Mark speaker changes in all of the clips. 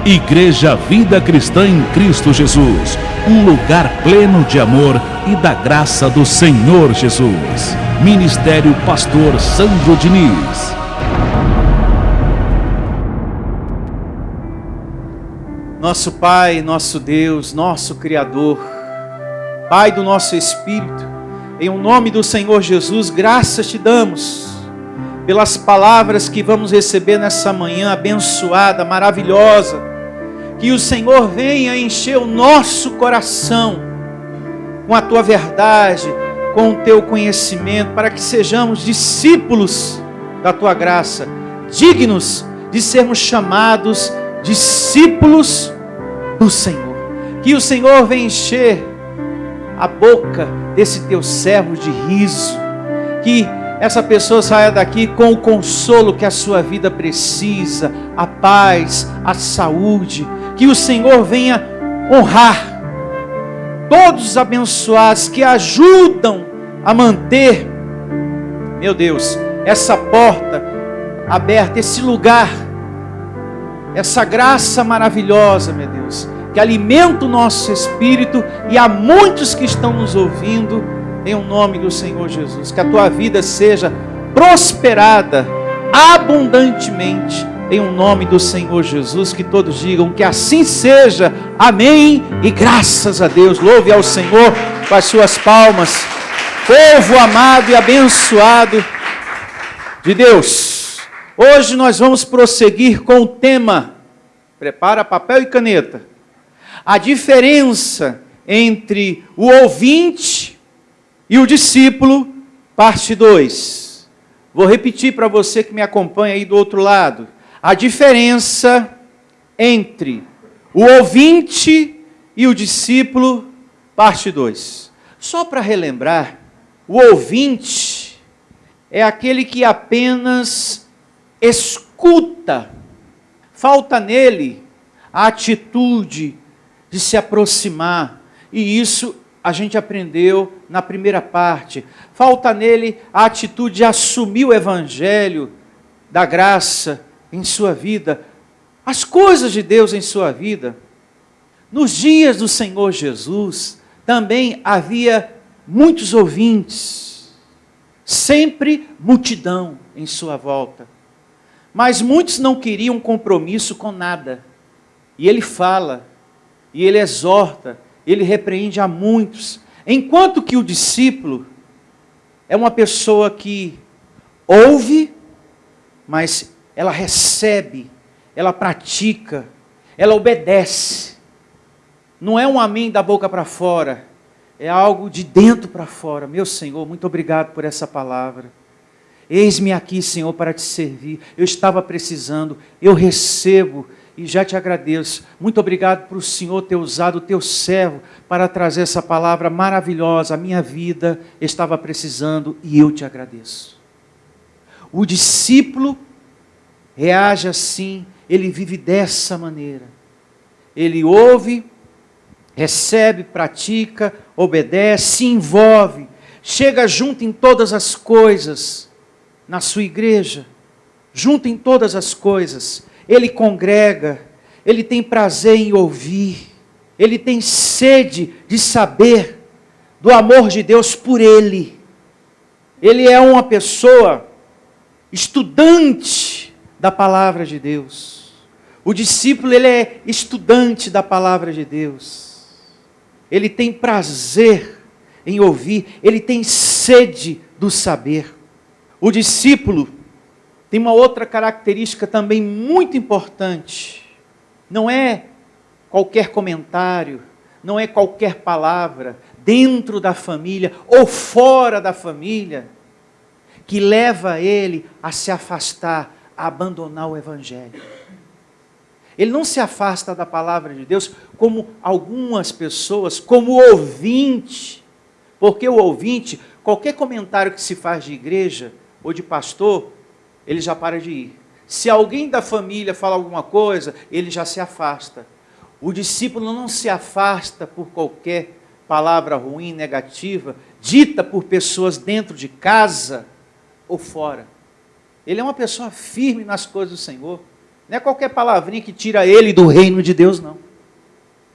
Speaker 1: Igreja Vida Cristã em Cristo Jesus, um lugar pleno de amor e da graça do Senhor Jesus. Ministério Pastor Sandro Diniz.
Speaker 2: Nosso Pai, nosso Deus, nosso Criador, Pai do nosso Espírito, em o nome do Senhor Jesus, graças te damos pelas palavras que vamos receber nessa manhã abençoada, maravilhosa. Que o Senhor venha encher o nosso coração com a tua verdade, com o teu conhecimento, para que sejamos discípulos da tua graça, dignos de sermos chamados discípulos do Senhor. Que o Senhor venha encher a boca desse teu servo de riso, que essa pessoa saia daqui com o consolo que a sua vida precisa, a paz, a saúde. Que o Senhor venha honrar todos os abençoados que ajudam a manter, meu Deus, essa porta aberta, esse lugar, essa graça maravilhosa, meu Deus, que alimenta o nosso espírito, e há muitos que estão nos ouvindo, em nome do Senhor Jesus. Que a tua vida seja prosperada abundantemente, em nome do Senhor Jesus. Que todos digam que assim seja, amém, e graças a Deus. Louve ao Senhor com as suas palmas, povo amado e abençoado de Deus. Hoje nós vamos prosseguir com o tema, prepara papel e caneta, a diferença entre o ouvinte e o discípulo, parte 2. Vou repetir para você que me acompanha aí do outro lado. A diferença entre o ouvinte e o discípulo, parte 2. Só para relembrar, o ouvinte é aquele que apenas escuta. Falta nele a atitude de se aproximar. E isso a gente aprendeu na primeira parte. Falta nele a atitude de assumir o evangelho da graça em sua vida, as coisas de Deus em sua vida. Nos dias do Senhor Jesus, também havia muitos ouvintes, sempre multidão em sua volta. Mas muitos não queriam compromisso com nada. E ele fala, e ele exorta, ele repreende a muitos. Enquanto que o discípulo é uma pessoa que ouve, mas ela recebe, ela pratica, ela obedece. Não é um amém da boca para fora, é algo de dentro para fora. Meu Senhor, muito obrigado por essa palavra. Eis-me aqui, Senhor, para te servir. Eu estava precisando, eu recebo e já te agradeço. Muito obrigado por o Senhor ter usado o teu servo para trazer essa palavra maravilhosa. A minha vida estava precisando e eu te agradeço. O discípulo reage assim, ele vive dessa maneira. Ele ouve, recebe, pratica, obedece, se envolve, chega junto em todas as coisas, na sua igreja, junto em todas as coisas. Ele congrega, ele tem prazer em ouvir, ele tem sede de saber do amor de Deus por ele. Ele é uma pessoa estudante da palavra de Deus. O discípulo, ele é estudante da palavra de Deus. Ele tem prazer em ouvir, ele tem sede do saber. O discípulo tem uma outra característica também muito importante. Não é qualquer comentário, não é qualquer palavra, dentro da família ou fora da família, que leva ele a se afastar, a abandonar o evangelho. Ele não se afasta da palavra de Deus como algumas pessoas, como ouvinte. Porque o ouvinte, qualquer comentário que se faz de igreja ou de pastor, ele já para de ir. Se alguém da família fala alguma coisa, ele já se afasta. O discípulo não se afasta por qualquer palavra ruim, negativa, dita por pessoas dentro de casa ou fora. Ele é uma pessoa firme nas coisas do Senhor. Não é qualquer palavrinha que tira ele do reino de Deus, não.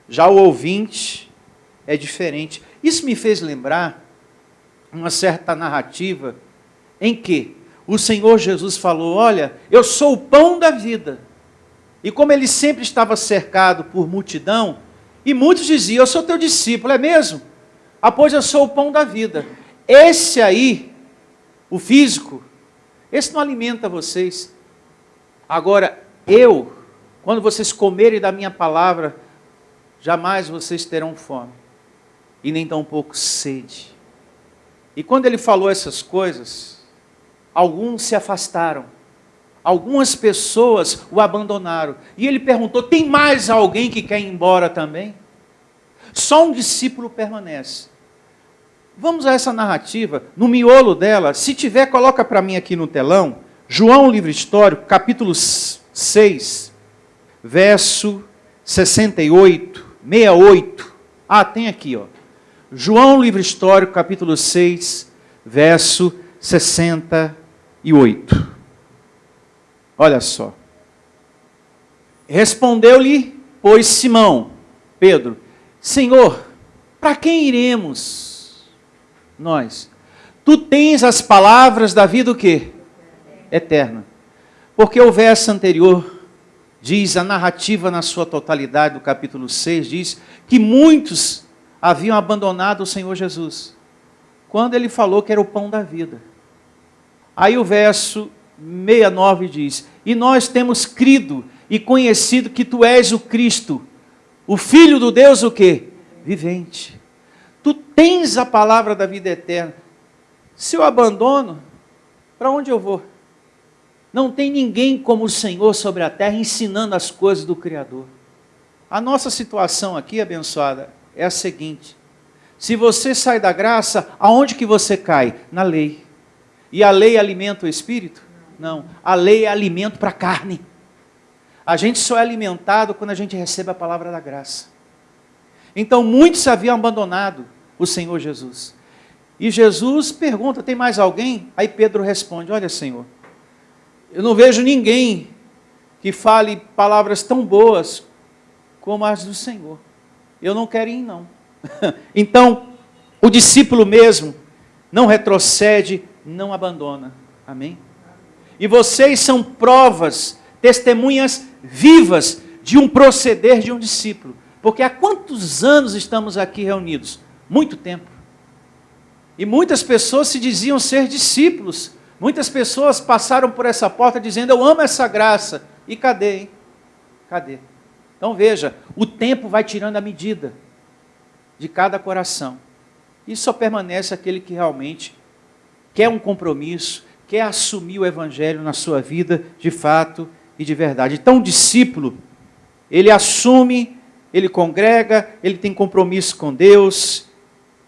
Speaker 2: Já o ouvinte é diferente. Isso me fez lembrar uma certa narrativa em que o Senhor Jesus falou: olha, eu sou o pão da vida. E como ele sempre estava cercado por multidão, e muitos diziam: eu sou teu discípulo, é mesmo? Ah, pois eu sou o pão da vida. Esse aí, o físico, esse não alimenta vocês. Agora, eu, quando vocês comerem da minha palavra, jamais vocês terão fome, e nem tampouco sede. E quando ele falou essas coisas, alguns se afastaram, algumas pessoas o abandonaram. E ele perguntou: tem mais alguém que quer ir embora também? Só um discípulo permanece. Vamos a essa narrativa, no miolo dela. Se tiver, coloca para mim aqui no telão. João, livro histórico, capítulo 6, verso 68, 68. Ah, tem aqui, ó. João, livro histórico, capítulo 6, verso 68. Olha só. Respondeu-lhe, pois, Simão, Pedro: Senhor, para quem iremos nós? Tu tens as palavras da vida o quê? Eterna. Porque o verso anterior diz, a narrativa na sua totalidade do capítulo 6, diz que muitos haviam abandonado o Senhor Jesus, quando ele falou que era o pão da vida. Aí o verso 69 diz: e nós temos crido e conhecido que tu és o Cristo, o Filho do Deus o quê? Vivente. Tu tens a palavra da vida eterna. Se eu abandono, para onde eu vou? Não tem ninguém como o Senhor sobre a terra ensinando as coisas do Criador. A nossa situação aqui, abençoada, é a seguinte: se você sai da graça, aonde que você cai? Na lei. E a lei alimenta o espírito? Não. A lei é alimento para a carne. A gente só é alimentado quando a gente recebe a palavra da graça. Então muitos haviam abandonado o Senhor Jesus. E Jesus pergunta: tem mais alguém? Aí Pedro responde: olha, Senhor, eu não vejo ninguém que fale palavras tão boas como as do Senhor. Eu não quero ir, não. Então, o discípulo mesmo não retrocede, não abandona. Amém? E vocês são provas, testemunhas vivas de um proceder de um discípulo. Porque há quantos anos estamos aqui reunidos? Muito tempo. E muitas pessoas se diziam ser discípulos. Muitas pessoas passaram por essa porta dizendo: eu amo essa graça. E cadê, hein? Cadê? Então veja, o tempo vai tirando a medida de cada coração. E só permanece aquele que realmente quer um compromisso, quer assumir o Evangelho na sua vida de fato e de verdade. Então o discípulo, ele assume, ele congrega, ele tem compromisso com Deus,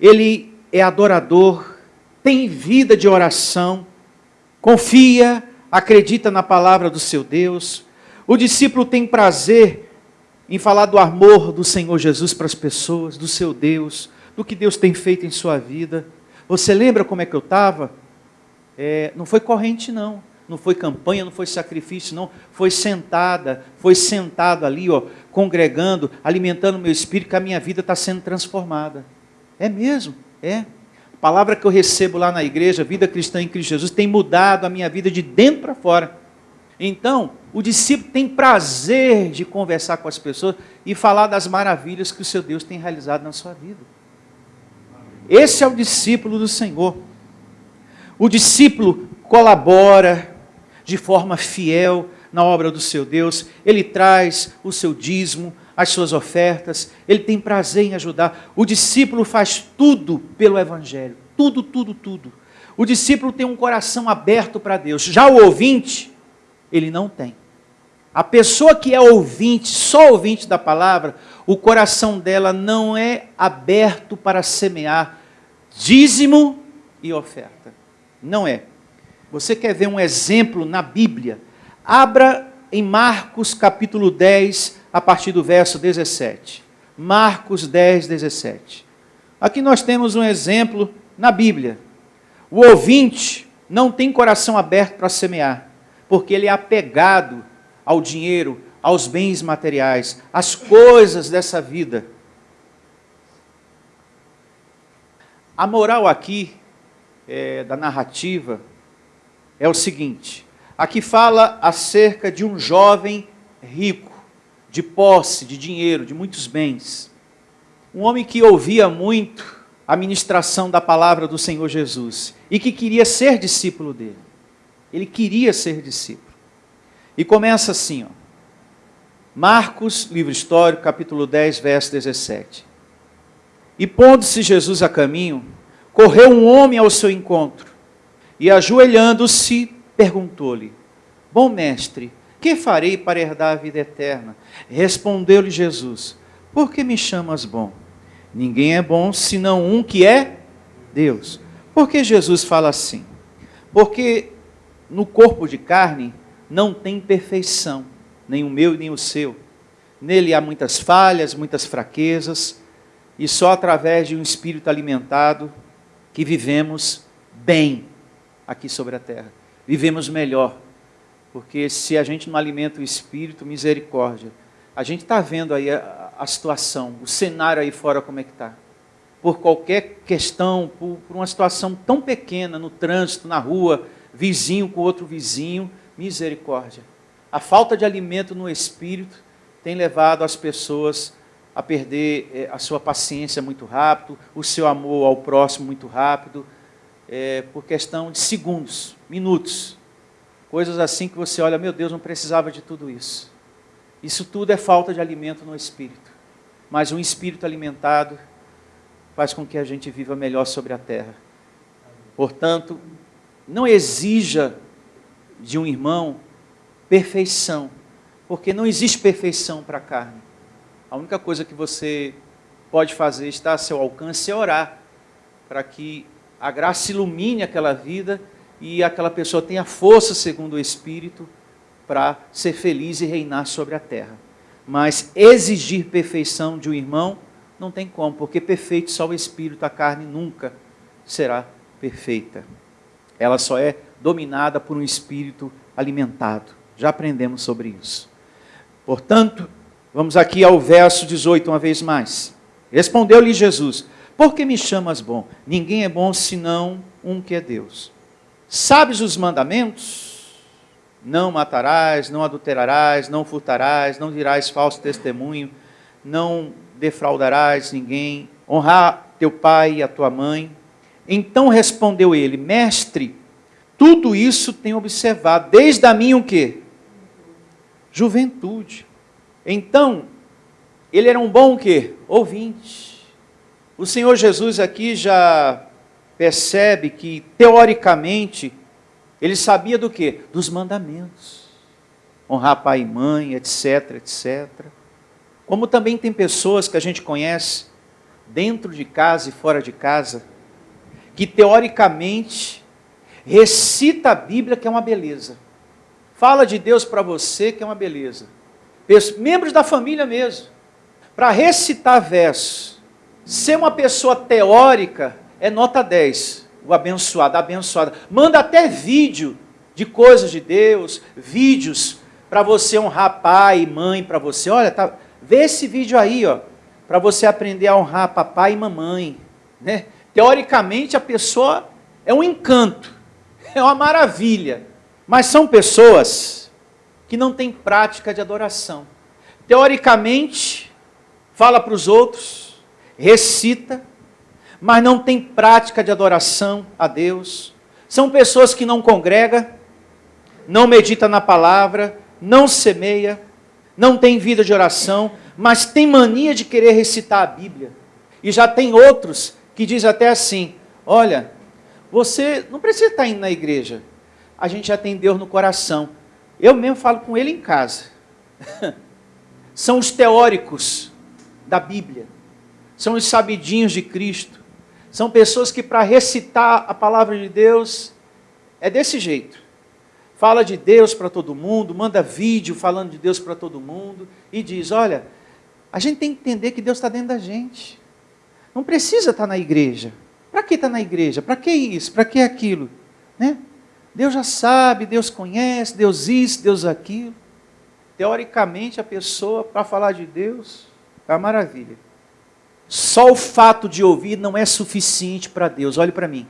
Speaker 2: ele é adorador, tem vida de oração, confia, acredita na palavra do seu Deus. O discípulo tem prazer em falar do amor do Senhor Jesus para as pessoas, do seu Deus, do que Deus tem feito em sua vida. Você lembra como é que eu estava? Não foi corrente, não. Não foi campanha, não foi sacrifício, não. Foi sentado ali, ó, congregando, alimentando o meu espírito, que a minha vida está sendo transformada. É mesmo, é. A palavra que eu recebo lá na igreja, Vida Cristã em Cristo Jesus, tem mudado a minha vida de dentro para fora. Então, o discípulo tem prazer de conversar com as pessoas e falar das maravilhas que o seu Deus tem realizado na sua vida. Esse é o discípulo do Senhor. O discípulo colabora de forma fiel na obra do seu Deus. Ele traz o seu dízimo, as suas ofertas. Ele tem prazer em ajudar. O discípulo faz tudo pelo Evangelho. Tudo, tudo, tudo. O discípulo tem um coração aberto para Deus. Já o ouvinte, ele não tem. A pessoa que é ouvinte, só ouvinte da palavra, o coração dela não é aberto para semear dízimo e oferta. Não é. Você quer ver um exemplo na Bíblia? Abra em Marcos capítulo 10, a partir do verso 17. Marcos 10, 17. Aqui nós temos um exemplo na Bíblia. O ouvinte não tem coração aberto para semear, porque ele é apegado ao dinheiro, aos bens materiais, às coisas dessa vida. A moral aqui, da narrativa, é o seguinte: aqui fala acerca de um jovem rico, de posse, de dinheiro, de muitos bens. Um homem que ouvia muito a ministração da palavra do Senhor Jesus e que queria ser discípulo dele. Ele queria ser discípulo. E começa assim, ó. Marcos, livro histórico, capítulo 10, verso 17. E pondo-se Jesus a caminho, correu um homem ao seu encontro, e ajoelhando-se, perguntou-lhe: Bom mestre, que farei para herdar a vida eterna? Respondeu-lhe Jesus: Por que me chamas bom? Ninguém é bom, senão um que é Deus. Por que Jesus fala assim? Porque no corpo de carne não tem perfeição, nem o meu nem o seu. Nele há muitas falhas, muitas fraquezas, e só através de um espírito alimentado que vivemos bem aqui sobre a terra. Vivemos melhor, porque se a gente não alimenta o espírito, misericórdia. A gente está vendo aí a situação, o cenário aí fora como é que está. Por qualquer questão, por uma situação tão pequena no trânsito, na rua, vizinho com outro vizinho, misericórdia. A falta de alimento no espírito tem levado as pessoas a perder a sua paciência muito rápido, o seu amor ao próximo muito rápido, por questão de segundos, minutos. Coisas assim que você olha, meu Deus, não precisava de tudo isso. Isso tudo é falta de alimento no espírito. Mas um espírito alimentado faz com que a gente viva melhor sobre a terra. Portanto, não exija de um irmão perfeição, porque não existe perfeição para a carne. A única coisa que você pode fazer, está a seu alcance, é orar, para que a graça ilumine aquela vida e aquela pessoa tenha força, segundo o Espírito, para ser feliz e reinar sobre a terra. Mas exigir perfeição de um irmão, não tem como, porque perfeito só o Espírito, a carne nunca será perfeita. Ela só é dominada por um Espírito alimentado. Já aprendemos sobre isso. Portanto, vamos aqui ao verso 18 uma vez mais. Respondeu-lhe Jesus: Por que me chamas bom? Ninguém é bom senão um que é Deus. Sabes os mandamentos? Não matarás, não adulterarás, não furtarás, não dirás falso testemunho, não defraudarás ninguém, honrar teu pai e a tua mãe. Então respondeu ele: Mestre, tudo isso tenho observado, desde a minha o quê? Juventude. Então, ele era um bom o quê? Ouvinte. O Senhor Jesus aqui já percebe que, teoricamente, ele sabia do quê? Dos mandamentos. Honrar pai e mãe, etc, etc. Como também tem pessoas que a gente conhece, dentro de casa e fora de casa, que teoricamente recita a Bíblia, que é uma beleza. Fala de Deus para você, que é uma beleza. Membros da família mesmo. Para recitar versos, ser uma pessoa teórica, é nota 10. O abençoado, a abençoada. Manda até vídeo de coisas de Deus, vídeos para você honrar pai e mãe para você. Olha, vê esse vídeo aí, ó, para você aprender a honrar papai e mamãe. Né? Teoricamente, a pessoa é um encanto, é uma maravilha. Mas são pessoas que não têm prática de adoração. Teoricamente, fala para os outros, recita, mas não tem prática de adoração a Deus. São pessoas que não congregam, não medita na palavra, não semeia, não tem vida de oração, mas tem mania de querer recitar a Bíblia. E já tem outros que dizem até assim: olha, você não precisa estar indo na igreja, a gente já tem Deus no coração. Eu mesmo falo com ele em casa. São os teóricos da Bíblia, são os sabidinhos de Cristo. São pessoas que, para recitar a palavra de Deus, é desse jeito. Fala de Deus para todo mundo, manda vídeo falando de Deus para todo mundo, e diz: olha, a gente tem que entender que Deus está dentro da gente. Não precisa estar na igreja. Para que estar na igreja? Para que isso? Para que aquilo? Né? Deus já sabe, Deus conhece, Deus isso, Deus aquilo. teoricamente a pessoa, para falar de Deus, é uma maravilha. Só o fato de ouvir não é suficiente para Deus, olhe para mim.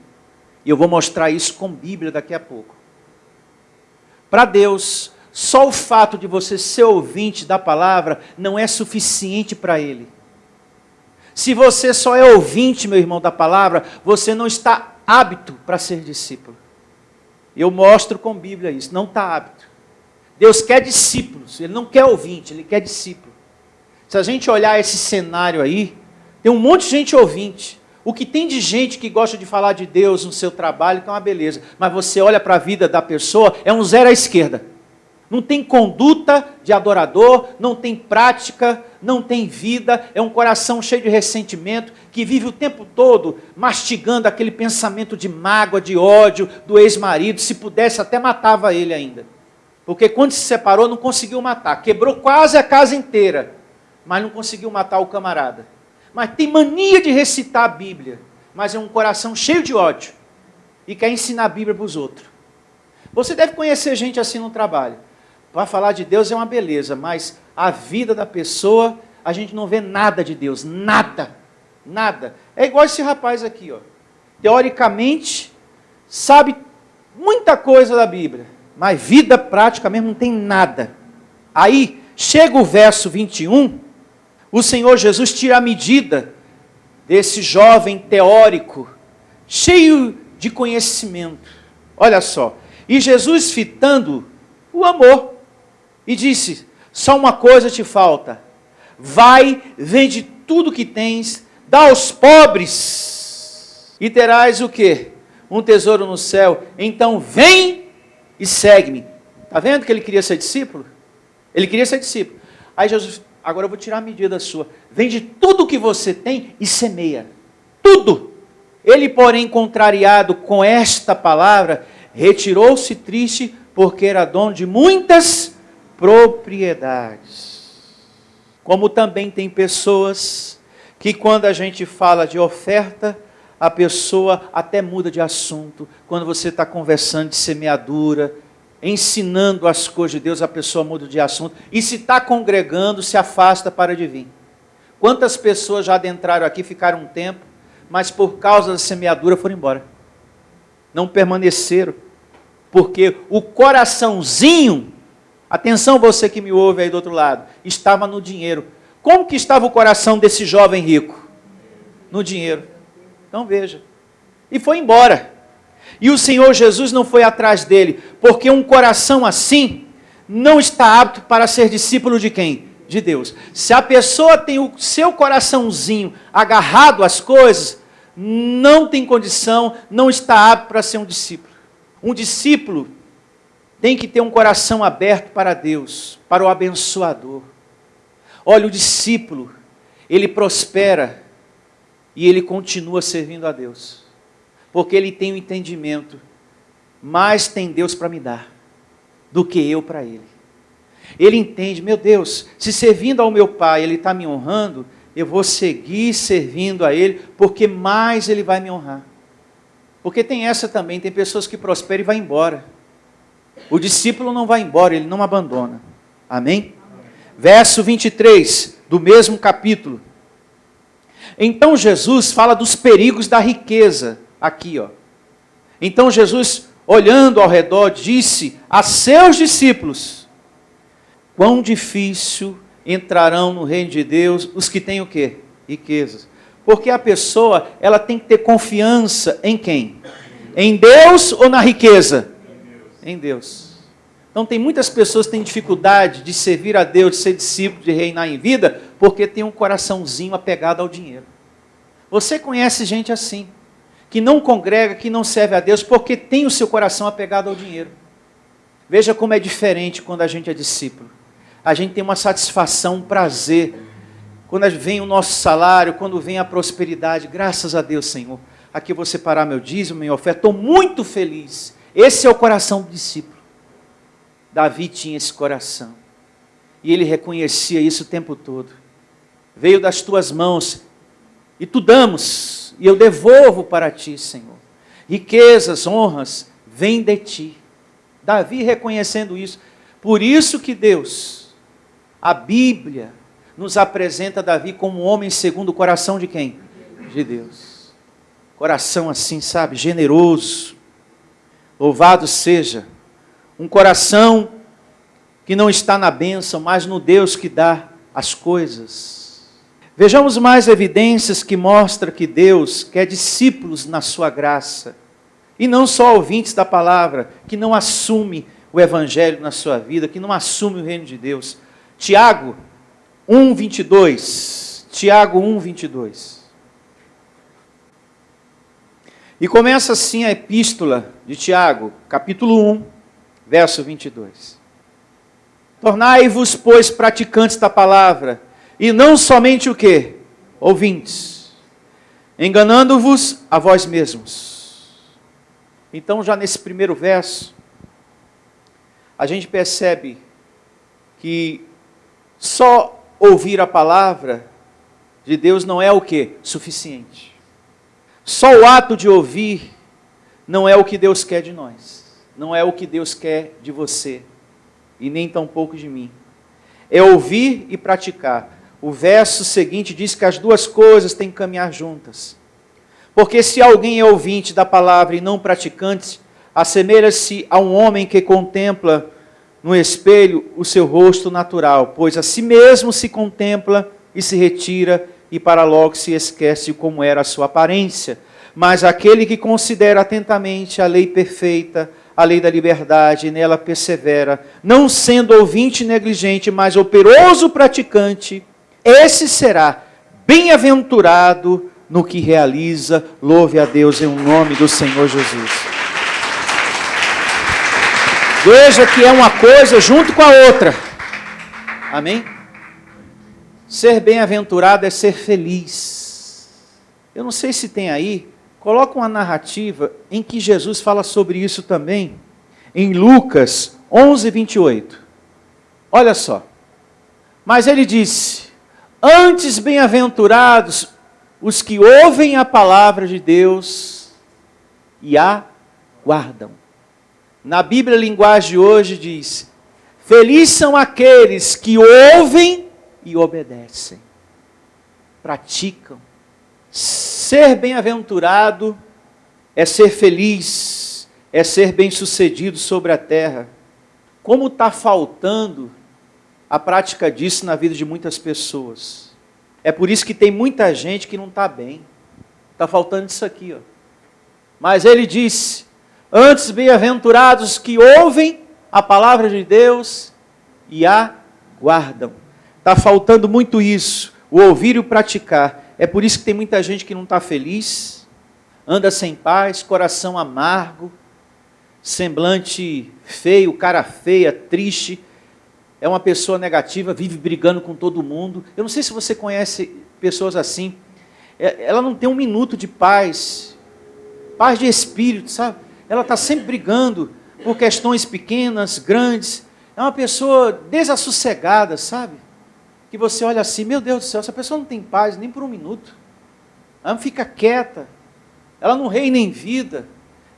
Speaker 2: E eu vou mostrar isso com Bíblia daqui a pouco. Para Deus, só o fato de você ser ouvinte da palavra não é suficiente para Ele. Se você só é ouvinte, meu irmão, da palavra, você não está apto para ser discípulo. Eu mostro com Bíblia isso, não está apto. Deus quer discípulos, Ele não quer ouvinte, Ele quer discípulo. Se a gente olhar esse cenário aí, tem um monte de gente ouvinte. O que tem de gente que gosta de falar de Deus no seu trabalho, que é uma beleza. Mas você olha para a vida da pessoa, é um zero à esquerda. Não tem conduta de adorador, não tem prática, não tem vida. É um coração cheio de ressentimento, que vive o tempo todo mastigando aquele pensamento de mágoa, de ódio do ex-marido. Se pudesse, até matava ele ainda. Porque quando se separou, não conseguiu matar. Quebrou quase a casa inteira, mas não conseguiu matar o camarada. Mas tem mania de recitar a Bíblia, mas é um coração cheio de ódio e quer ensinar a Bíblia para os outros. Você deve conhecer gente assim no trabalho. Para falar de Deus é uma beleza, mas a vida da pessoa, a gente não vê nada de Deus, nada, nada. É igual esse rapaz aqui, ó. Teoricamente, sabe muita coisa da Bíblia, mas vida prática mesmo não tem nada. Aí, chega o verso 21, o Senhor Jesus tira a medida desse jovem teórico, cheio de conhecimento. Olha só. E Jesus, fitando o amor, e disse: só uma coisa te falta. Vai, vende tudo que tens, dá aos pobres, e terás o quê? Um tesouro no céu. Então vem e segue-me. Está vendo que ele queria ser discípulo? Ele queria ser discípulo. Aí Jesus: agora eu vou tirar a medida sua. Vende tudo o que você tem e semeia. Tudo. Ele, porém, contrariado com esta palavra, retirou-se triste, porque era dono de muitas propriedades. Como também tem pessoas que, quando a gente fala de oferta, a pessoa até muda de assunto. Quando você está conversando de semeadura, ensinando as coisas de Deus, a pessoa muda de assunto. E se está congregando, se afasta para de vir. Quantas pessoas já adentraram aqui, ficaram um tempo, mas por causa da semeadura foram embora. Não permaneceram. Porque o coraçãozinho, atenção você que me ouve aí do outro lado, estava no dinheiro. Como que estava o coração desse jovem rico? No dinheiro. Então veja. E foi embora. E o Senhor Jesus não foi atrás dele, porque um coração assim não está apto para ser discípulo de quem? De Deus. Se a pessoa tem o seu coraçãozinho agarrado às coisas, não tem condição, não está apto para ser um discípulo. Um discípulo tem que ter um coração aberto para Deus, para o abençoador. Olha, o discípulo, ele prospera e ele continua servindo a Deus. Porque ele tem o entendimento, mais tem Deus para me dar, do que eu para ele. Ele entende, meu Deus, se servindo ao meu Pai, ele está me honrando, eu vou seguir servindo a ele, porque mais ele vai me honrar. Porque tem essa também, tem pessoas que prosperam e vão embora. O discípulo não vai embora, ele não abandona. Amém? Verso 23, do mesmo capítulo. Então Jesus fala dos perigos da riqueza. Aqui, ó. Então Jesus, olhando ao redor, disse a seus discípulos: quão difícil entrarão no reino de Deus os que têm o quê? Riquezas. Porque a pessoa, ela tem que ter confiança em quem? Em Deus ou na riqueza? Em Deus. Então tem muitas pessoas que têm dificuldade de servir a Deus, de ser discípulo, de reinar em vida, porque tem um coraçãozinho apegado ao dinheiro. Você conhece gente assim, que não congrega, que não serve a Deus, porque tem o seu coração apegado ao dinheiro. Veja como é diferente quando a gente é discípulo. A gente tem uma satisfação, um prazer. Quando vem o nosso salário, quando vem a prosperidade, graças a Deus, Senhor. Aqui eu vou separar meu dízimo, minha oferta, estou muito feliz. Esse é o coração do discípulo. Davi tinha esse coração. E ele reconhecia isso o tempo todo. Veio das tuas mãos, e tu damos, e eu devolvo para ti, Senhor. Riquezas, honras, vêm de ti. Davi reconhecendo isso. Por isso que Deus A Bíblia nos apresenta Davi como um homem segundo o coração de quem? De Deus. Coração assim, sabe, generoso. Louvado seja. Um coração que não está na bênção, mas no Deus que dá as coisas. Vejamos mais evidências que mostram que Deus quer discípulos na sua graça. E não só ouvintes da palavra, que não assume o evangelho na sua vida, que não assume o reino de Deus. Tiago 1:22. Tiago 1:22. E começa assim a epístola de Tiago, capítulo 1, verso 22. Tornai-vos, pois, praticantes da palavra, e não somente o quê? Ouvintes, enganando-vos a vós mesmos. Então, já nesse primeiro verso, a gente percebe que só ouvir a palavra de Deus não é o quê? Suficiente. Só o ato de ouvir não é o que Deus quer de nós. Não é o que Deus quer de você. E nem tampouco de mim. É ouvir e praticar. O verso seguinte diz que as duas coisas têm que caminhar juntas. Porque se alguém é ouvinte da palavra e não praticante, assemelha-se a um homem que contempla no espelho o seu rosto natural, pois a si mesmo se contempla e se retira, e para logo se esquece como era a sua aparência. Mas aquele que considera atentamente a lei perfeita, a lei da liberdade, e nela persevera, não sendo ouvinte negligente, mas operoso praticante, esse será bem-aventurado no que realiza. Louve a Deus em nome do Senhor Jesus. Veja que é uma coisa junto com a outra. Amém? Ser bem-aventurado é ser feliz. Eu não sei se tem aí, coloca uma narrativa em que Jesus fala sobre isso também, em Lucas 11:28. Olha só. Mas ele disse: antes bem-aventurados os que ouvem a palavra de Deus e a guardam. Na Bíblia, a linguagem de hoje diz: felizes são aqueles que ouvem e obedecem, praticam. Ser bem-aventurado é ser feliz, é ser bem-sucedido sobre a terra. Como está faltando a prática disso na vida de muitas pessoas. É por isso que tem muita gente que não está bem. Está faltando isso aqui, ó. Mas ele disse: antes bem-aventurados que ouvem a palavra de Deus e a guardam. Está faltando muito isso, o ouvir e o praticar. É por isso que tem muita gente que não está feliz, anda sem paz, coração amargo, semblante feio, cara feia, triste. É uma pessoa negativa, vive brigando com todo mundo. Eu não sei se você conhece pessoas assim. Ela não tem um minuto de paz. Paz de espírito, sabe? Ela está sempre brigando por questões pequenas, grandes. É uma pessoa desassossegada, sabe? Que você olha assim, meu Deus do céu, essa pessoa não tem paz nem por um minuto. Ela fica quieta. Ela não reina em vida.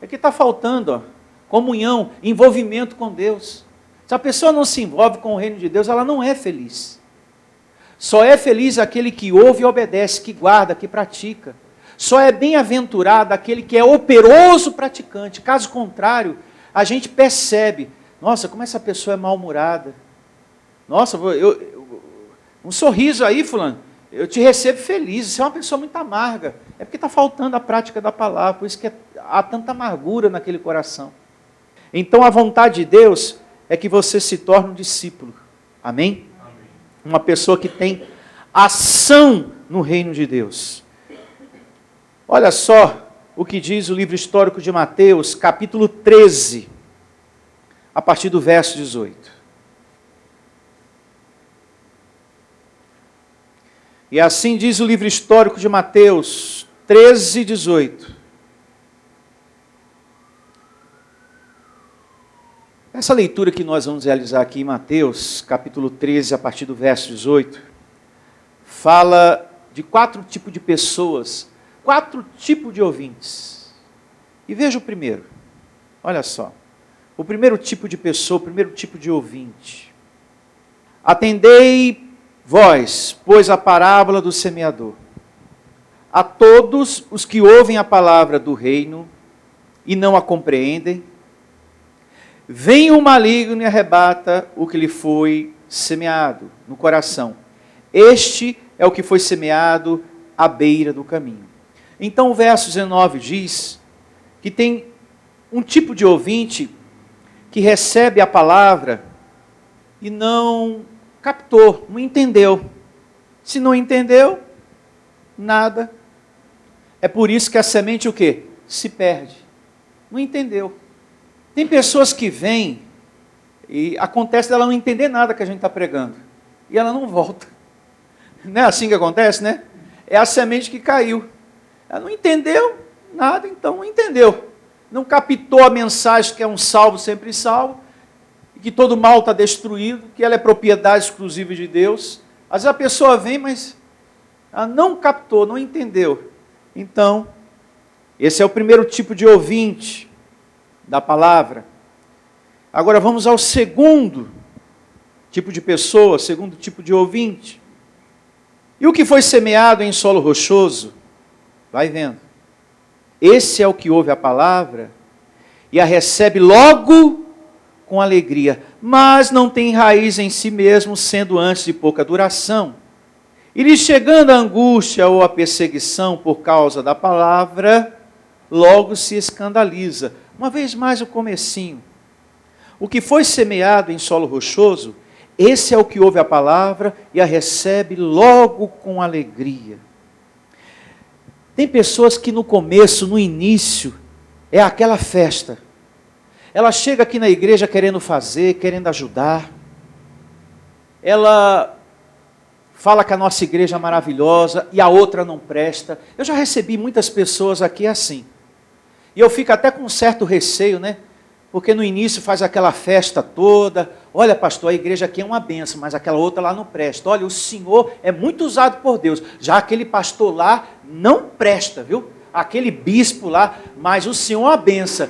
Speaker 2: É que está faltando, ó, comunhão, envolvimento com Deus. Se a pessoa não se envolve com o reino de Deus, ela não é feliz. Só é feliz aquele que ouve e obedece, que guarda, que pratica. Só é bem-aventurado aquele que é operoso praticante. Caso contrário, a gente percebe, nossa, como essa pessoa é mal-humorada. Nossa, um sorriso aí, fulano, eu te recebo feliz. Você é uma pessoa muito amarga. É porque está faltando a prática da palavra, por isso que há tanta amargura naquele coração. Então a vontade de Deus é que você se torne um discípulo. Amém? Amém? Uma pessoa que tem ação no reino de Deus. Olha só o que diz o livro histórico de Mateus, capítulo 13, a partir do verso 18. E assim diz o livro histórico de Mateus 13, 18. Essa leitura que nós vamos realizar aqui em Mateus, capítulo 13, a partir do verso 18, fala de 4 tipos de pessoas, 4 tipos de ouvintes. E veja o primeiro, olha só. O primeiro tipo de pessoa, o primeiro tipo de ouvinte. Atendei vós, pois, a parábola do semeador. A todos os que ouvem a palavra do reino e não a compreendem, vem o maligno e arrebata o que lhe foi semeado no coração. Este é o que foi semeado à beira do caminho. Então o verso 19 diz que tem um tipo de ouvinte que recebe a palavra e não captou, não entendeu. Se não entendeu, nada. É por isso que a semente o quê? Se perde. Não entendeu. Tem pessoas que vêm e acontece dela não entender nada que a gente está pregando. E ela não volta. Não é assim que acontece, né? É a semente que caiu. Ela não entendeu nada, então não entendeu. Não captou a mensagem que é um salvo sempre salvo, que todo mal está destruído, que ela é propriedade exclusiva de Deus. Às vezes a pessoa vem, mas ela não captou, não entendeu. Então, esse é o primeiro tipo de ouvinte da palavra. Agora vamos ao segundo tipo de pessoa, segundo tipo de ouvinte. E o que foi semeado em solo rochoso? Vai vendo. Esse é o que ouve a palavra e a recebe logo com alegria, mas não tem raiz em si mesmo, sendo antes de pouca duração. E lhe chegando a angústia ou a perseguição por causa da palavra, logo se escandaliza. Uma vez mais o comecinho. O que foi semeado em solo rochoso, esse é o que ouve a palavra e a recebe logo com alegria. Tem pessoas que no começo, no início, é aquela festa. Ela chega aqui na igreja querendo fazer, querendo ajudar. Ela fala que a nossa igreja é maravilhosa e a outra não presta. Eu já recebi muitas pessoas aqui assim. E eu fico até com um certo receio, né? Porque no início faz aquela festa toda. Olha, pastor, a igreja aqui é uma benção, mas aquela outra lá não presta. Olha, o senhor é muito usado por Deus. Já aquele pastor lá não presta, viu? Aquele bispo lá, mas o senhor é uma benção.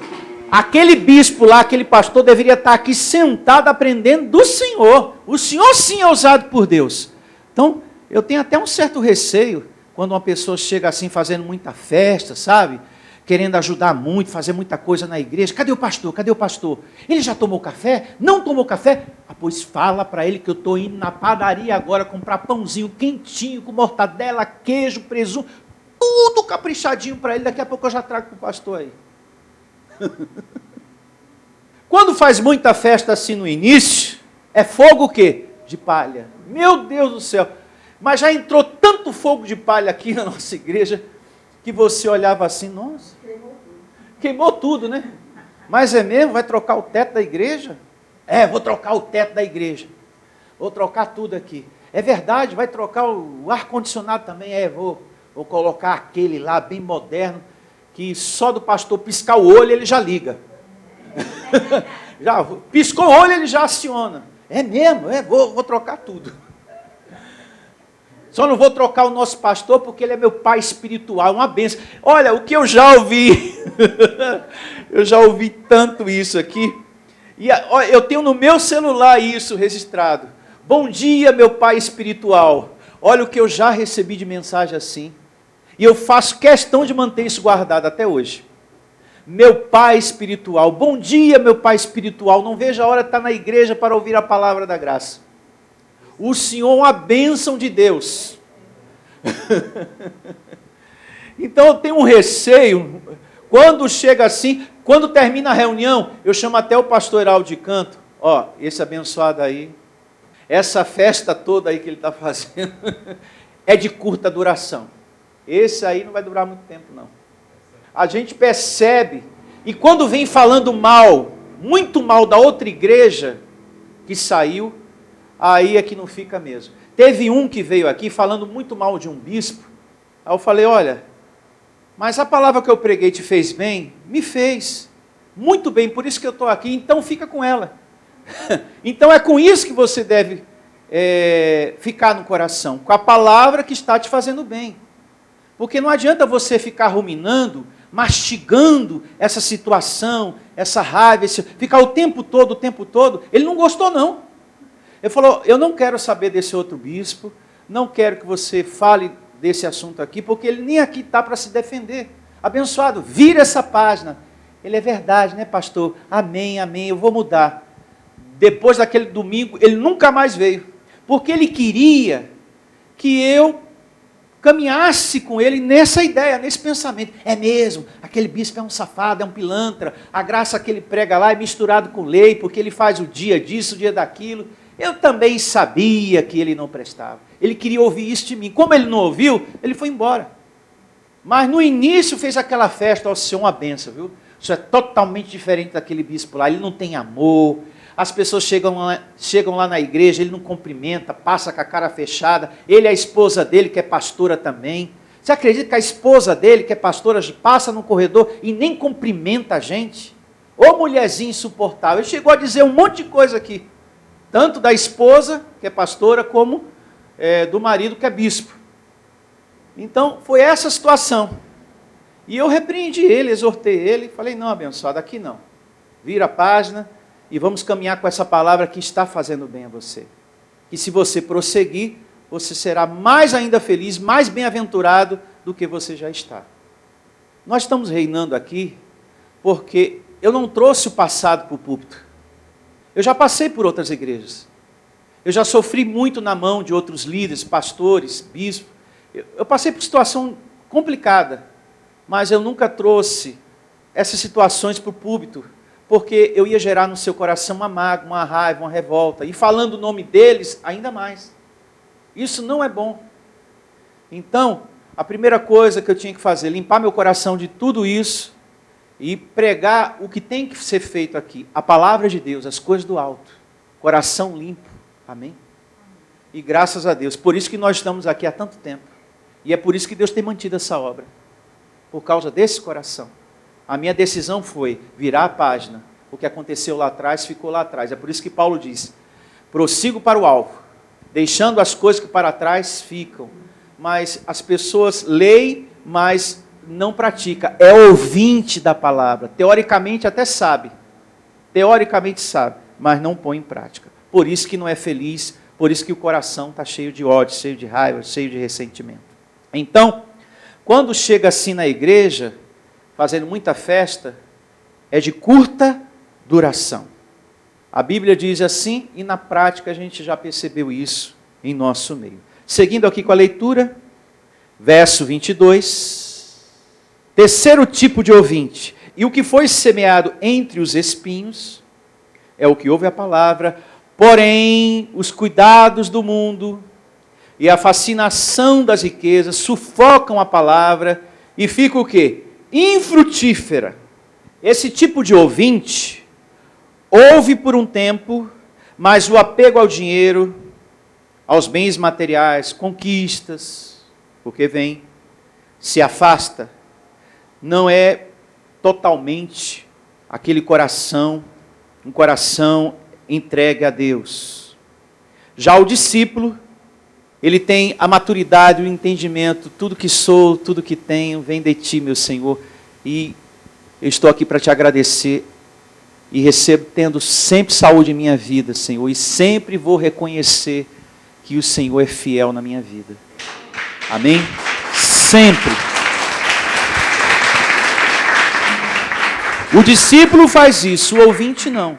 Speaker 2: Aquele bispo lá, aquele pastor deveria estar aqui sentado aprendendo do senhor. O senhor sim é usado por Deus. Então, eu tenho até um certo receio quando uma pessoa chega assim fazendo muita festa, sabe? Querendo ajudar muito, fazer muita coisa na igreja. Cadê o pastor? Cadê o pastor? Ele já tomou café? Não tomou café? Ah, pois fala para ele que eu estou indo na padaria agora comprar pãozinho quentinho, com mortadela, queijo, presunto, tudo caprichadinho para ele. Daqui a pouco eu já trago para o pastor aí. Quando faz muita festa assim no início, é fogo o quê? De palha. Meu Deus do céu. Mas já entrou tanto fogo de palha aqui na nossa igreja, que você olhava assim, nossa, queimou tudo, né? Mas é mesmo? Vai trocar o teto da igreja? É, vou trocar o teto da igreja. Vou trocar tudo aqui. É verdade, vai trocar o ar-condicionado também? É, vou colocar aquele lá, bem moderno, que só do pastor piscar o olho ele já liga. Já piscou o olho ele já aciona. É mesmo? É, vou trocar tudo. Só não vou trocar o nosso pastor porque ele é meu pai espiritual, uma bênção. Olha, o que eu já ouvi, eu já ouvi tanto isso aqui. E olha, eu tenho no meu celular isso registrado. Bom dia, meu pai espiritual. Olha o que eu já recebi de mensagem assim. E eu faço questão de manter isso guardado até hoje. Meu pai espiritual. Bom dia, meu pai espiritual. Não vejo a hora de estar na igreja para ouvir a palavra da graça. O Senhor é uma bênção de Deus. Então eu tenho um receio, quando chega assim, quando termina a reunião, eu chamo até o pastor Heraldo de canto, ó, esse abençoado aí, essa festa toda aí que ele está fazendo, é de curta duração. Esse aí não vai durar muito tempo não. A gente percebe, e quando vem falando mal, muito mal da outra igreja que saiu, aí é que não fica mesmo. Teve um que veio aqui falando muito mal de um bispo. Aí eu falei, olha, mas a palavra que eu preguei te fez bem? Me fez. Muito bem, por isso que eu estou aqui, então fica com ela. Então é com isso que você deve ficar no coração, com a palavra que está te fazendo bem. Porque não adianta você ficar ruminando, mastigando essa situação, essa raiva, ficar o tempo todo, ele não gostou não. Ele falou, eu não quero saber desse outro bispo, não quero que você fale desse assunto aqui, porque ele nem aqui está para se defender. Abençoado, vira essa página. Ele, é verdade, né, pastor? Amém, amém, eu vou mudar. Depois daquele domingo, ele nunca mais veio, porque ele queria que eu caminhasse com ele nessa ideia, nesse pensamento. É mesmo, aquele bispo é um safado, é um pilantra, a graça que ele prega lá é misturado com lei, porque ele faz o dia disso, o dia daquilo. Eu também sabia que ele não prestava. Ele queria ouvir isso de mim. Como ele não ouviu, ele foi embora. Mas no início fez aquela festa, ó, ser uma benção, viu? Isso é totalmente diferente daquele bispo lá. Ele não tem amor. As pessoas chegam lá na igreja, ele não cumprimenta, passa com a cara fechada. Ele e a esposa dele, que é pastora também. Você acredita que a esposa dele, que é pastora, passa no corredor e nem cumprimenta a gente? Ô mulherzinha insuportável. Ele chegou a dizer um monte de coisa aqui. Tanto da esposa, que é pastora, como do marido, que é bispo. Então, foi essa situação. E eu repreendi ele, exortei ele, falei, não, abençoado, aqui não. Vira a página e vamos caminhar com essa palavra que está fazendo bem a você. Que se você prosseguir, você será mais ainda feliz, mais bem-aventurado do que você já está. Nós estamos reinando aqui porque eu não trouxe o passado para o púlpito. Eu já passei por outras igrejas. Eu já sofri muito na mão de outros líderes, pastores, bispos. Eu passei por situação complicada, mas eu nunca trouxe essas situações para o púlpito, porque eu ia gerar no seu coração uma mágoa, uma raiva, uma revolta. E falando o nome deles, ainda mais. Isso não é bom. Então, a primeira coisa que eu tinha que fazer, limpar meu coração de tudo isso, e pregar o que tem que ser feito aqui, a palavra de Deus, as coisas do alto, coração limpo, amém? E graças a Deus, por isso que nós estamos aqui há tanto tempo, e é por isso que Deus tem mantido essa obra, por causa desse coração. A minha decisão foi virar a página, o que aconteceu lá atrás, ficou lá atrás, é por isso que Paulo diz, prossigo para o alvo, deixando as coisas que para trás ficam, mas as pessoas leem, mas não pratica, é ouvinte da palavra, teoricamente até sabe, mas não põe em prática. Por isso que não é feliz, por isso que o coração está cheio de ódio, cheio de raiva, cheio de ressentimento. Então, quando chega assim na igreja, fazendo muita festa, é de curta duração. A Bíblia diz assim, e na prática a gente já percebeu isso em nosso meio. Seguindo aqui com a leitura, verso 22... Terceiro tipo de ouvinte, e o que foi semeado entre os espinhos, é o que ouve a palavra, porém os cuidados do mundo e a fascinação das riquezas sufocam a palavra e fica o quê? Infrutífera. Esse tipo de ouvinte, ouve por um tempo, mas o apego ao dinheiro, aos bens materiais, conquistas, porque vem, se afasta, não é totalmente aquele coração, um coração entregue a Deus. Já o discípulo, ele tem a maturidade, o entendimento, tudo que sou, tudo que tenho, vem de ti, meu Senhor, e eu estou aqui para te agradecer, e recebo tendo sempre saúde em minha vida, Senhor, e sempre vou reconhecer que o Senhor é fiel na minha vida. Amém? Sempre. O discípulo faz isso, o ouvinte não.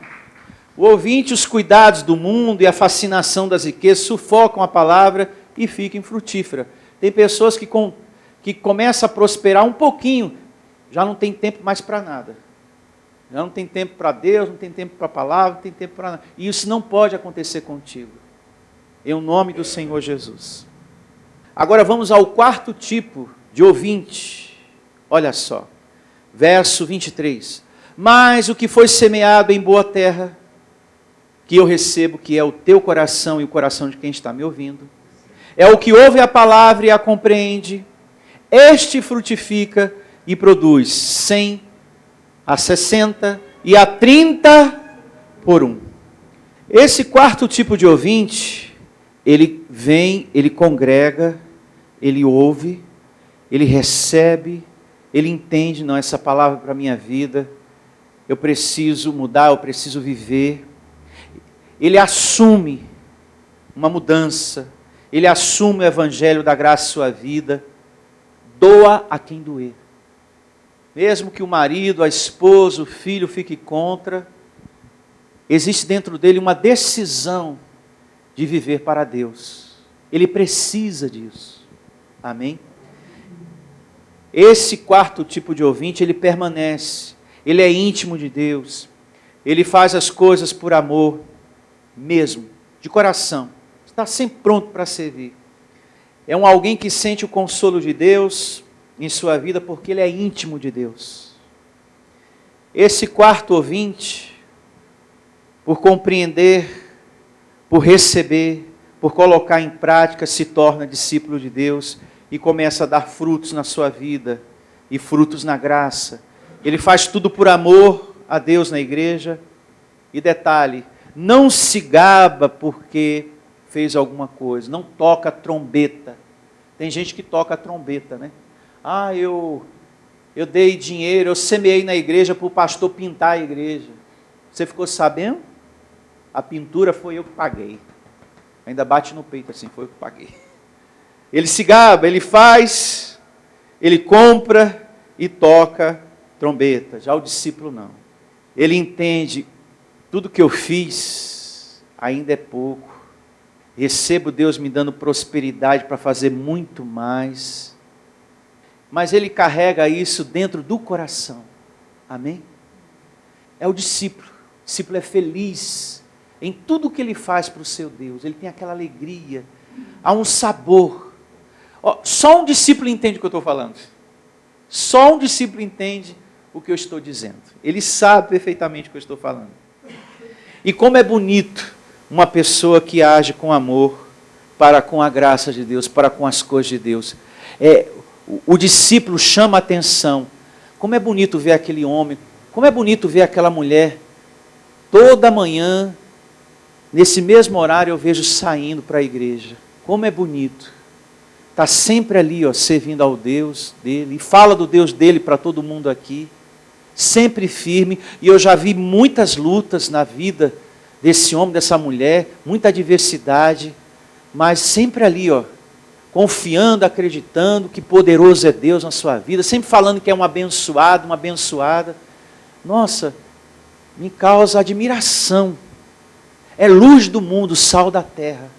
Speaker 2: O ouvinte, os cuidados do mundo e a fascinação das riquezas sufocam a palavra e fica infrutífera. Tem pessoas que começam a prosperar um pouquinho, já não tem tempo mais para nada. Já não tem tempo para Deus, não tem tempo para a palavra, não tem tempo para nada. E isso não pode acontecer contigo. Em nome do Senhor Jesus. Agora vamos ao quarto tipo de ouvinte. Olha só. Verso 23. Mas o que foi semeado em boa terra, que eu recebo, que é o teu coração e o coração de quem está me ouvindo, é o que ouve a palavra e a compreende, este frutifica e produz 100, a 60 e a 30 por um. Esse quarto tipo de ouvinte, ele vem, ele congrega, ele ouve, ele recebe, ele entende, não, essa palavra para a minha vida, eu preciso mudar, eu preciso viver. Ele assume uma mudança. Ele assume o evangelho da graça em sua vida, doa a quem doer. Mesmo que o marido, a esposa, o filho fique contra, existe dentro dele uma decisão de viver para Deus. Ele precisa disso. Amém? Esse quarto tipo de ouvinte, ele permanece, ele é íntimo de Deus, ele faz as coisas por amor mesmo, de coração, está sempre pronto para servir. É alguém que sente o consolo de Deus em sua vida porque ele é íntimo de Deus. Esse quarto ouvinte, por compreender, por receber, por colocar em prática, se torna discípulo de Deus e começa a dar frutos na sua vida e frutos na graça. Ele faz tudo por amor a Deus na igreja. E detalhe, não se gaba porque fez alguma coisa, não toca trombeta. Tem gente que toca trombeta, né? Eu dei dinheiro, eu semeei na igreja para o pastor pintar a igreja. Você ficou sabendo? A pintura foi eu que paguei. Ainda bate no peito assim, foi eu que paguei. Ele se gaba, ele faz, ele compra e toca trombeta. Já o discípulo não. Ele entende, tudo que eu fiz ainda é pouco. Recebo Deus me dando prosperidade para fazer muito mais. Mas ele carrega isso dentro do coração. Amém? É o discípulo. O discípulo é feliz em tudo que ele faz para o seu Deus. Ele tem aquela alegria. Há um sabor. Só um discípulo entende o que eu estou falando. Só um discípulo entende o que eu estou dizendo. Ele sabe perfeitamente o que eu estou falando. E como é bonito uma pessoa que age com amor para com a graça de Deus, para com as coisas de Deus. O discípulo chama a atenção. Como é bonito ver aquele homem, como é bonito ver aquela mulher. Toda manhã, nesse mesmo horário, eu vejo saindo para a igreja. Como é bonito. Está sempre ali, servindo ao Deus dele. E fala do Deus dele para todo mundo aqui. Sempre firme. E eu já vi muitas lutas na vida desse homem, dessa mulher. Muita adversidade. Mas sempre ali, confiando, acreditando que poderoso é Deus na sua vida. Sempre falando que é um abençoado, uma abençoada. Nossa, me causa admiração. É luz do mundo, sal da terra.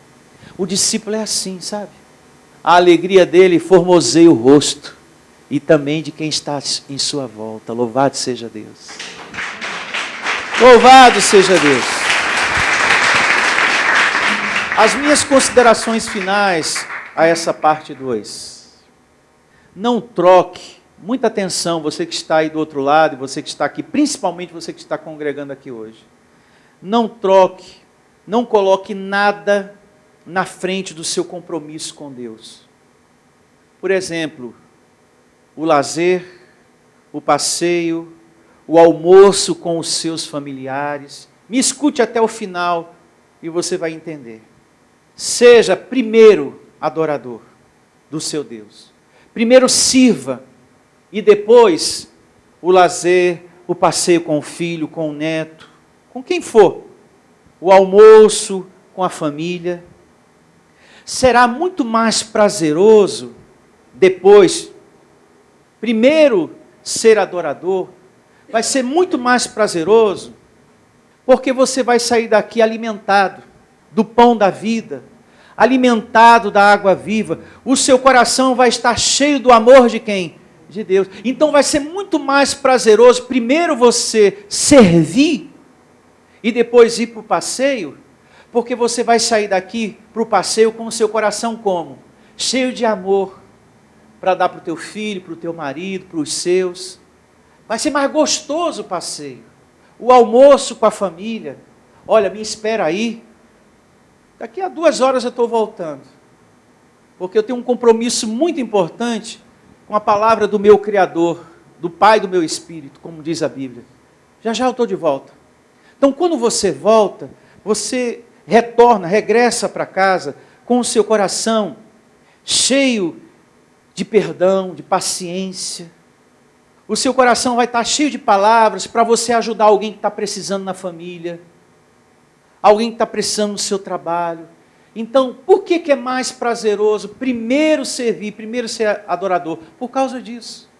Speaker 2: O discípulo é assim, sabe? A alegria dele formoseia o rosto e também de quem está em sua volta. Louvado seja Deus. Louvado seja Deus. As minhas considerações finais a essa parte 2. Não troque, muita atenção, você que está aí do outro lado e você que está aqui, principalmente você que está congregando aqui hoje. Não troque, não coloque nada na frente do seu compromisso com Deus. Por exemplo, o lazer, o passeio, o almoço com os seus familiares. Me escute até o final e você vai entender. Seja primeiro adorador do seu Deus. Primeiro sirva e depois o lazer, o passeio com o filho, com o neto, com quem for. O almoço com a família. Será muito mais prazeroso depois, primeiro ser adorador, vai ser muito mais prazeroso, porque você vai sair daqui alimentado do pão da vida, alimentado da água viva, o seu coração vai estar cheio do amor de quem? De Deus. Então vai ser muito mais prazeroso, primeiro você servir, e depois ir para o passeio, porque você vai sair daqui para o passeio com o seu coração como? Cheio de amor, para dar para o teu filho, para o teu marido, para os seus. Vai ser mais gostoso o passeio. O almoço com a família. Olha, me espera aí. Daqui a 2 horas eu estou voltando. Porque eu tenho um compromisso muito importante com a palavra do meu Criador, do Pai do meu Espírito, como diz a Bíblia. Já já eu estou de volta. Então, quando você volta, você retorna, regressa para casa com o seu coração cheio de perdão, de paciência. O seu coração vai estar cheio de palavras para você ajudar alguém que está precisando na família, alguém que está precisando no seu trabalho. Então, por que é mais prazeroso primeiro servir, primeiro ser adorador? Por causa disso.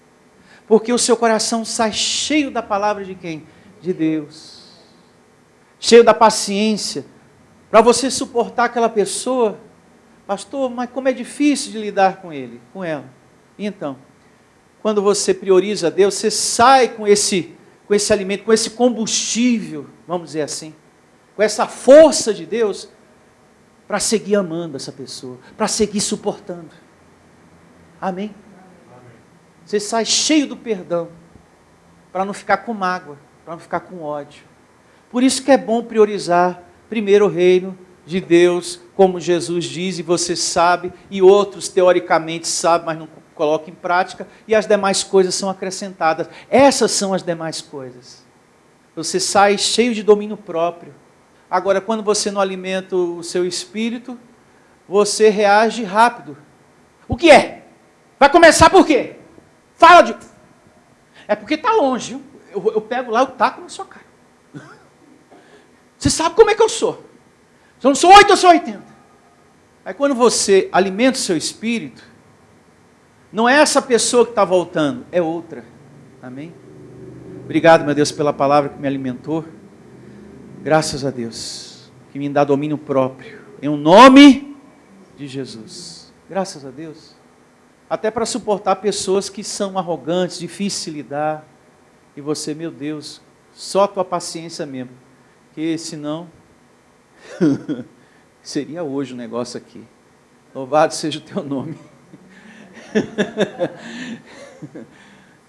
Speaker 2: Porque o seu coração sai cheio da palavra de quem? De Deus. Cheio da paciência. Para você suportar aquela pessoa. Pastor, mas como é difícil de lidar com ele, com ela. Então, quando você prioriza Deus, você sai com esse alimento, com esse combustível, vamos dizer assim, com essa força de Deus, para seguir amando essa pessoa, para seguir suportando. Amém? Você sai cheio do perdão, para não ficar com mágoa, para não ficar com ódio. Por isso que é bom priorizar primeiro o reino de Deus, como Jesus diz, e você sabe, e outros teoricamente sabem, mas não colocam em prática, e as demais coisas são acrescentadas. Essas são as demais coisas. Você sai cheio de domínio próprio. Agora, quando você não alimenta o seu espírito, você reage rápido. O que é? Vai começar por quê? Fala de... É porque está longe, viu? Eu pego lá, eu taco na sua cara. Você sabe como é que eu sou. Eu não sou 8, eu sou 80. Aí quando você alimenta o seu espírito, não é essa pessoa que está voltando, é outra. Amém? Obrigado, meu Deus, pela palavra que me alimentou. Graças a Deus, que me dá domínio próprio. Em um nome de Jesus. Graças a Deus. Até para suportar pessoas que são arrogantes, difíceis de lidar. E você, meu Deus, só a tua paciência mesmo. Porque senão, seria hoje o negócio aqui. Louvado seja o teu nome.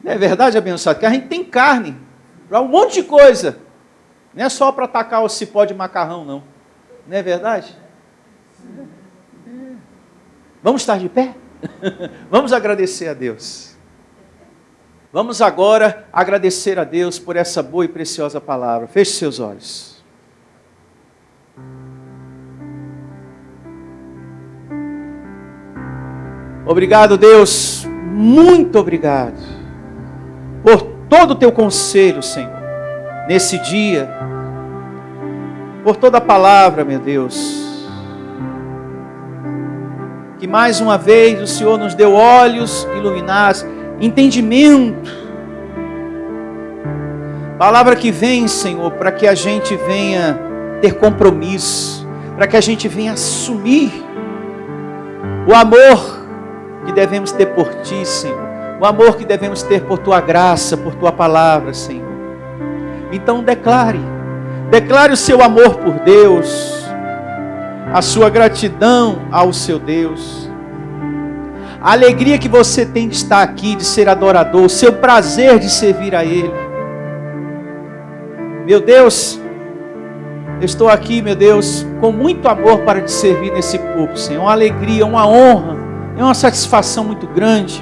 Speaker 2: Não é verdade, abençoado? Que a gente tem carne para um monte de coisa. Não é só para atacar o cipó de macarrão, não. Não é verdade? Vamos estar de pé? Vamos agradecer a Deus. Vamos agora agradecer a Deus por essa boa e preciosa palavra. Feche seus olhos. Obrigado, Deus. Muito obrigado por todo o teu conselho, Senhor, nesse dia, por toda a palavra, meu Deus, que mais uma vez o Senhor nos deu olhos iluminados, entendimento, palavra que vem, Senhor, para que a gente venha ter compromisso, para que a gente venha assumir o amor que devemos ter por Ti, Senhor, o amor que devemos ter por Tua graça, por Tua palavra, Senhor. Então declare o seu amor por Deus, a sua gratidão ao seu Deus, a alegria que você tem de estar aqui, de ser adorador, o seu prazer de servir a Ele. Meu Deus, eu estou aqui, meu Deus, com muito amor para te servir nesse púlpito, Senhor. Uma alegria, uma honra, é uma satisfação muito grande,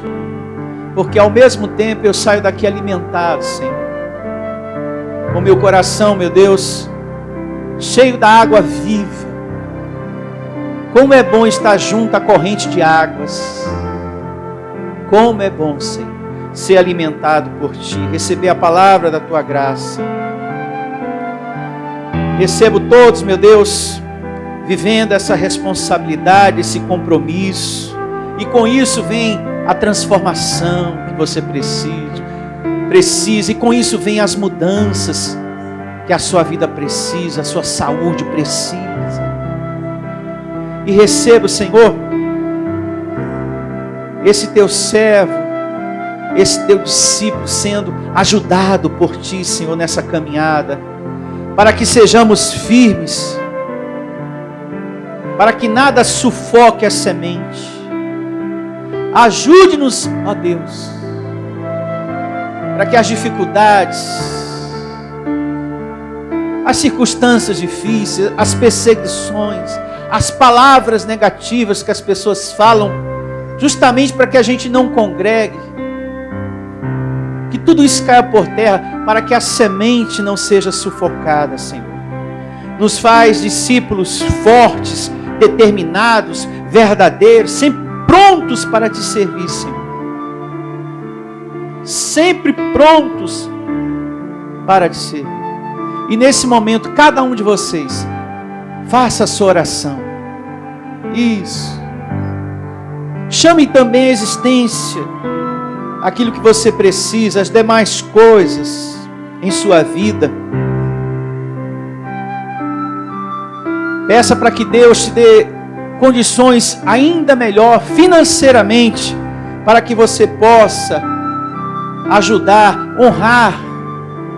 Speaker 2: porque ao mesmo tempo eu saio daqui alimentado, Senhor, com meu coração, meu Deus, cheio da água viva. Como é bom estar junto à corrente de águas. Como é bom, Senhor, ser alimentado por Ti, receber a palavra da Tua graça. Recebo todos, meu Deus, vivendo essa responsabilidade, esse compromisso. E com isso vem a transformação que você precisa. E com isso vem as mudanças que a sua vida precisa, a sua saúde precisa. E receba, Senhor, esse teu servo, esse teu discípulo sendo ajudado por Ti, Senhor, nessa caminhada, para que sejamos firmes, para que nada sufoque a semente. Ajude-nos, ó Deus, para que as dificuldades, as circunstâncias difíceis, as perseguições, as palavras negativas que as pessoas falam, justamente para que a gente não congregue, que tudo isso caia por terra, para que a semente não seja sufocada, Senhor. Nos faz discípulos fortes, determinados, verdadeiros, sempre prontos para te servir, Senhor. Sempre prontos para te servir. E nesse momento, cada um de vocês, faça a sua oração. Isso. Chame também a existência aquilo que você precisa, as demais coisas em sua vida. Peça para que Deus te dê condições ainda melhor financeiramente, para que você possa ajudar, honrar,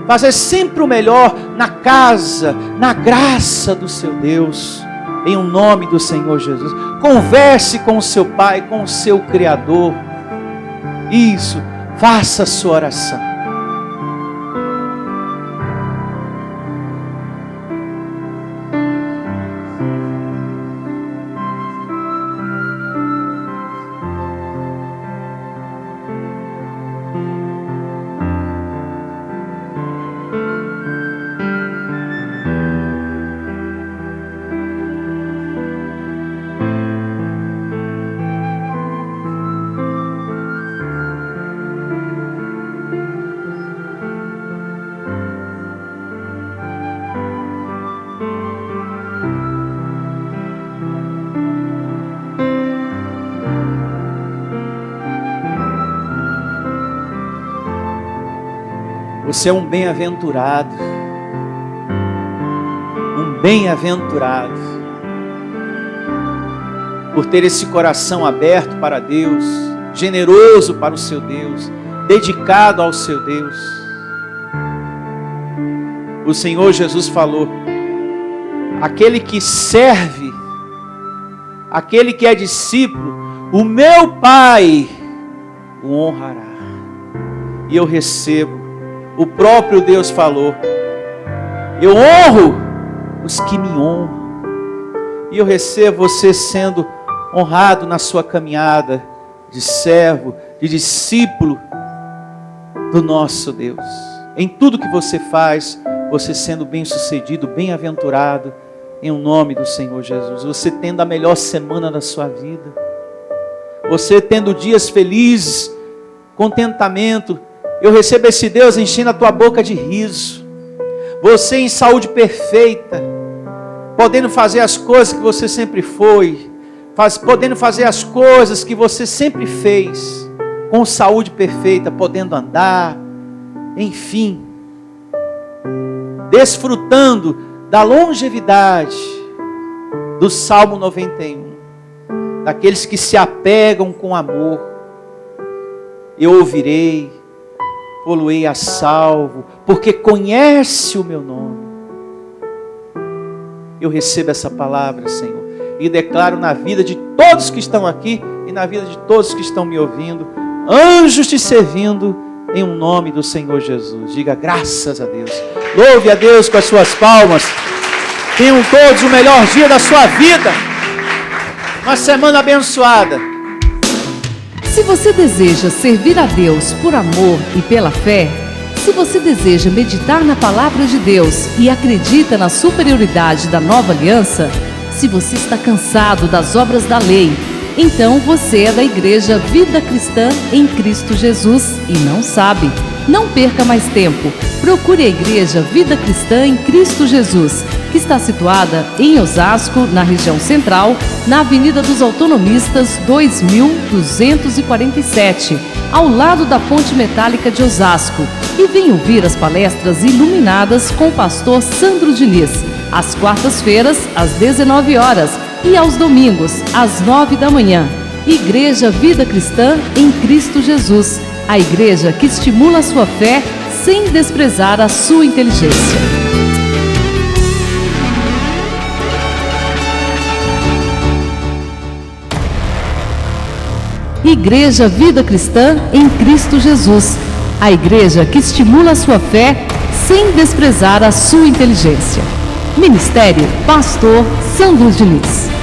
Speaker 2: fazer sempre o melhor na casa, na graça do seu Deus, em o nome do Senhor Jesus. Converse com o seu Pai, com o seu Criador. Isso, faça a sua oração. Você é um bem-aventurado. Um bem-aventurado. Por ter esse coração aberto para Deus, generoso para o seu Deus, dedicado ao seu Deus. O Senhor Jesus falou: aquele que serve, aquele que é discípulo, o meu Pai o honrará. E eu recebo. O próprio Deus falou: eu honro os que me honram. E eu recebo você sendo honrado na sua caminhada de servo, de discípulo do nosso Deus. Em tudo que você faz, você sendo bem-sucedido, bem-aventurado, em o nome do Senhor Jesus. Você tendo a melhor semana da sua vida. Você tendo dias felizes, contentamento. Eu recebo esse Deus enchendo a tua boca de riso. Você em saúde perfeita, podendo fazer as coisas que você sempre foi, podendo fazer as coisas que você sempre fez, com saúde perfeita, podendo andar, enfim, desfrutando da longevidade do Salmo 91, daqueles que se apegam com amor. Eu ouvirei, poluei a salvo, porque conhece o meu nome. Eu recebo essa palavra, Senhor, e declaro na vida de todos que estão aqui e na vida de todos que estão me ouvindo, anjos te servindo em um nome do Senhor Jesus. Diga graças a Deus. Louve a Deus com as suas palmas. Tenham todos o melhor dia da sua vida. Uma semana abençoada.
Speaker 3: Se você deseja servir a Deus por amor e pela fé, se você deseja meditar na palavra de Deus e acredita na superioridade da nova aliança, se você está cansado das obras da lei, então você é da Igreja Vida Cristã em Cristo Jesus e não sabe. Não perca mais tempo. Procure a Igreja Vida Cristã em Cristo Jesus, que está situada em Osasco, na região central, na Avenida dos Autonomistas 2247, ao lado da Ponte Metálica de Osasco. E venha ouvir as palestras iluminadas com o pastor Sandro Diniz, às quartas-feiras, às 19 horas e aos domingos, às 9 da manhã. Igreja Vida Cristã em Cristo Jesus, a igreja que estimula a sua fé sem desprezar a sua inteligência. Igreja Vida Cristã em Cristo Jesus, a igreja que estimula a sua fé sem desprezar a sua inteligência. Ministério Pastor Sandro Diniz.